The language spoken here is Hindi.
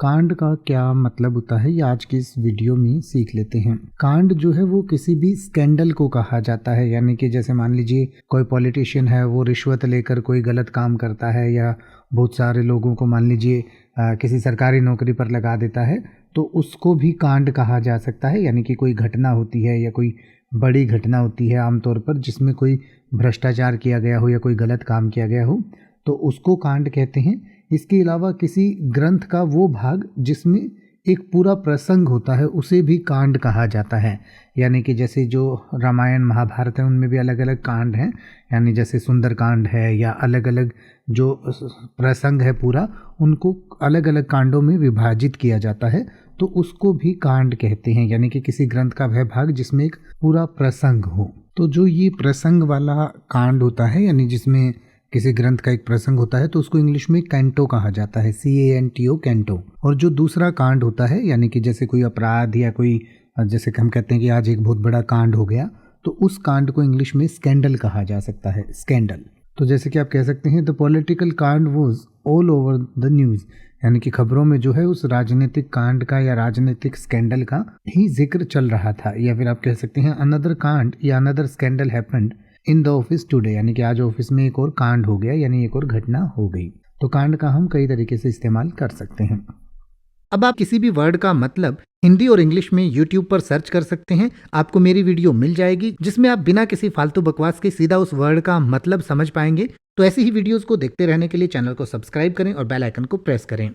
कांड का क्या मतलब होता है ये आज की इस वीडियो में सीख लेते हैं। कांड जो है वो किसी भी स्कैंडल को कहा जाता है, यानी कि जैसे मान लीजिए कोई पॉलिटिशियन है, वो रिश्वत लेकर कोई गलत काम करता है या बहुत सारे लोगों को मान लीजिए किसी सरकारी नौकरी पर लगा देता है, तो उसको भी कांड कहा जा सकता है। यानी कि कोई घटना होती है या कोई बड़ी घटना होती है आमतौर पर जिसमें कोई भ्रष्टाचार किया गया हो या कोई गलत काम किया गया हो, तो उसको कांड कहते हैं। इसके अलावा किसी ग्रंथ का वो भाग जिसमें एक पूरा प्रसंग होता है उसे भी कांड कहा जाता है। यानी कि जैसे जो रामायण महाभारत है उनमें भी अलग अलग कांड हैं, यानी जैसे सुंदर कांड है या अलग अलग जो प्रसंग है पूरा, उनको अलग अलग कांडों में विभाजित किया जाता है, तो उसको भी कांड कहते हैं। यानी कि किसी ग्रंथ का वह भाग जिसमें एक पूरा प्रसंग हो। तो जो ये प्रसंग वाला कांड होता है, यानी जिसमें किसी ग्रंथ का एक प्रसंग होता है, तो उसको इंग्लिश में कैंटो कहा जाता है, CANTO कैंटो। और जो दूसरा कांड होता है, यानी कि जैसे कोई अपराध या कोई, जैसे कि हम कहते हैं कि आज एक बहुत बड़ा कांड हो गया, तो उस कांड को इंग्लिश में स्कैंडल कहा जा सकता है, स्कैंडल। तो जैसे कि आप कह सकते हैं द पॉलिटिकल कांड was all over the news, यानी कि खबरों में जो है उस राजनीतिक कांड का या राजनीतिक स्कैंडल का ही जिक्र चल रहा था। या फिर आप कह सकते हैं अनदर कांड या another scandal happened in the office today, यानी कि आज ऑफिस में एक और कांड हो गया, यानी एक और घटना हो गई। तो कांड का हम कई तरीके से इस्तेमाल कर सकते हैं। अब आप किसी भी वर्ड का मतलब हिंदी और इंग्लिश में YouTube पर सर्च कर सकते हैं, आपको मेरी वीडियो मिल जाएगी जिसमें आप बिना किसी फालतू बकवास के सीधा उस वर्ड का मतलब समझ पाएंगे। तो ऐसी ही वीडियोस को देखते रहने के लिए चैनल को सब्सक्राइब करें और बेल आइकन को प्रेस करें।